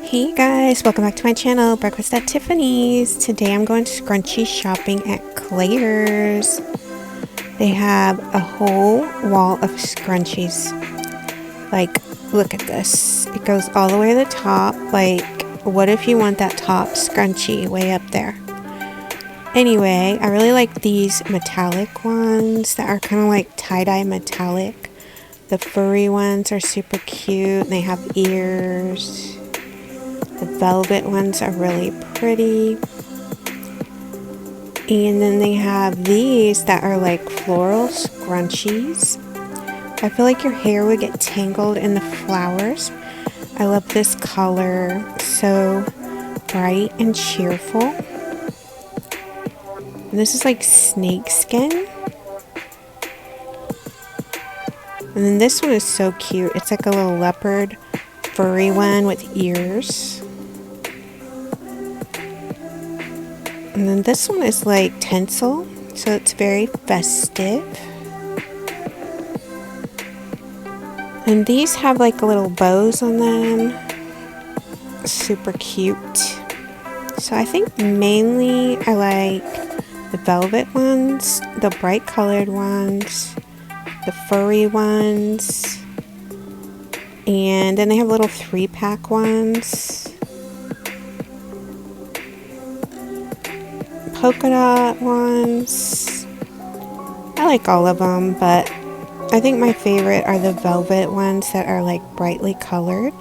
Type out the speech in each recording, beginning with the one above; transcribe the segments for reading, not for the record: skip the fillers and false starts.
Hey guys, welcome back to my channel, Breakfast at Tiffany's. Today I'm going to Scrunchie shopping at Claire's. They have a whole wall of scrunchies. Like, look at this. It goes all the way to the top. Like, what if you want that top scrunchie way up there? Anyway, I really like these metallic ones that are kind of like tie-dye metallic. The furry ones are super cute. They have ears. The velvet ones are really pretty. And then they have these that are like floral scrunchies. I feel like your hair would get tangled in the flowers. I love this color. So bright and cheerful. And this is like snake skin. And then this one is so cute. It's like a little leopard furry one with ears. And then this one is like tinsel, so it's very festive. And these have like little bows on them. Super cute. So I think mainly I like the velvet ones, the bright colored ones, the furry ones, and then they have little 3-pack ones. Polka dot ones. I like all of them, but I think my favorite are the velvet ones that are like brightly colored.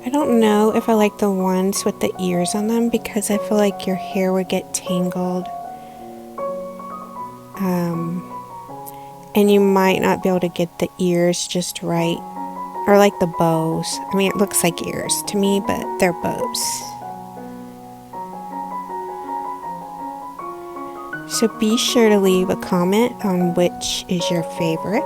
I don't know if I like the ones with the ears on them because I feel like your hair would get tangled. And you might not be able to get the ears just right. Or like the bows. I mean, it looks like ears to me, but they're bows. So be sure to leave a comment on which is your favorite.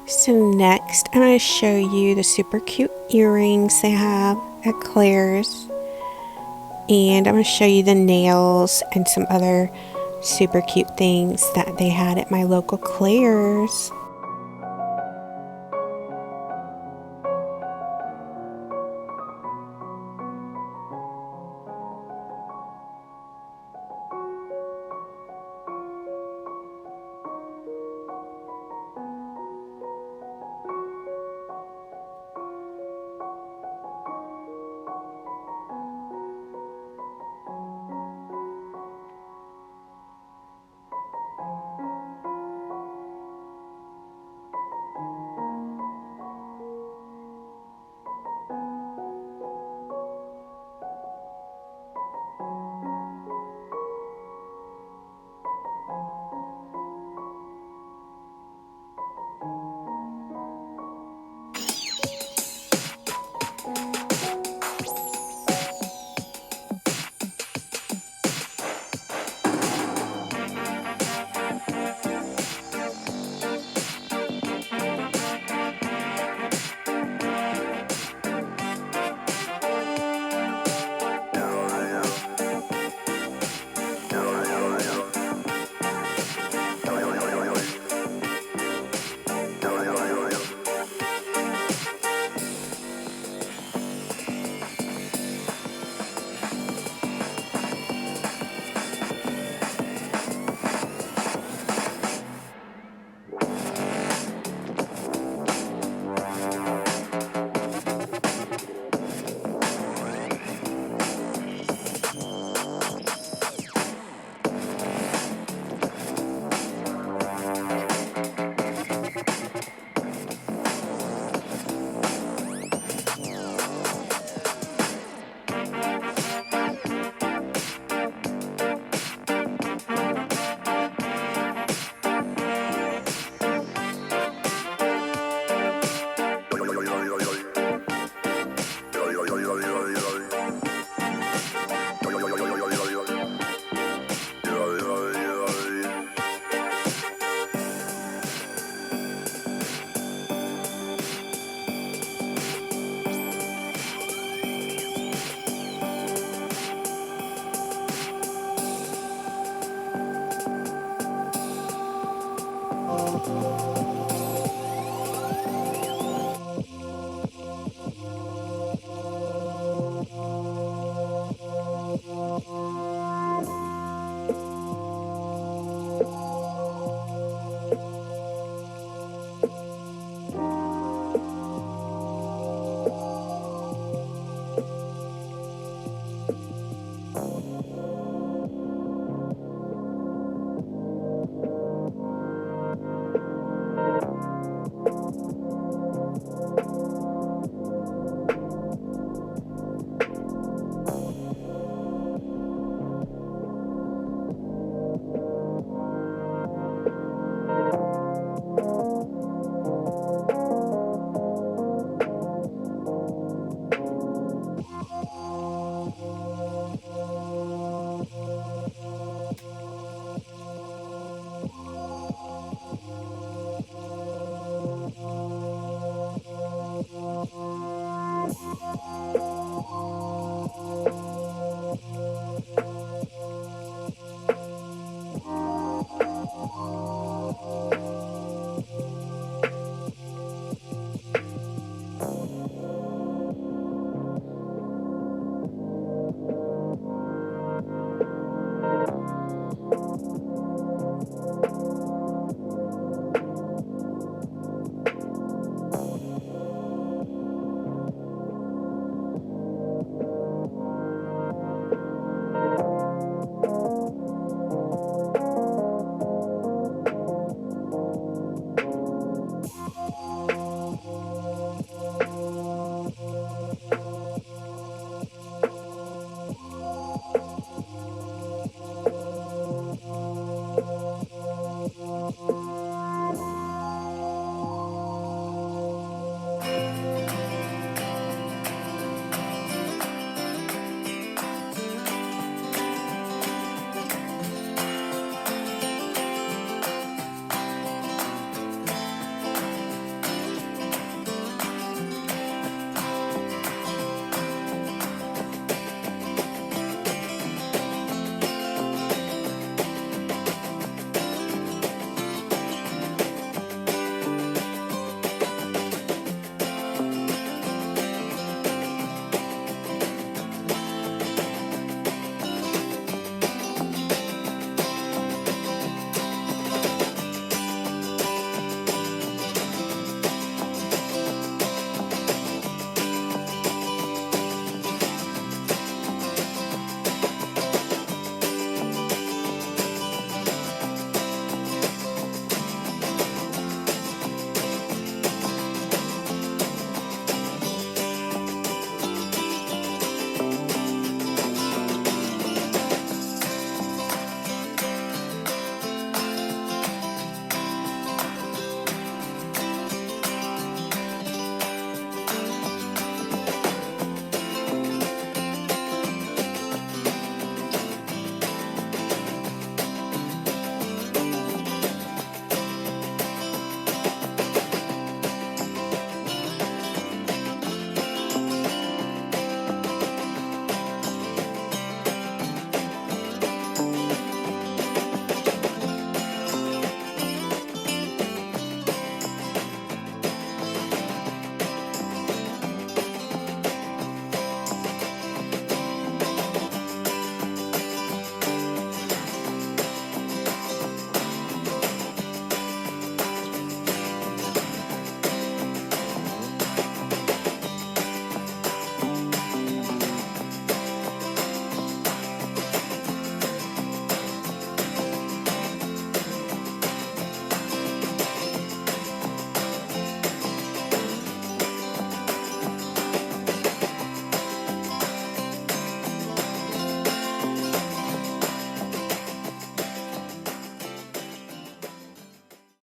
So next, I'm going to show you the super cute earrings they have at Claire's. And I'm going to show you the nails and some other super cute things that they had at my local Claire's.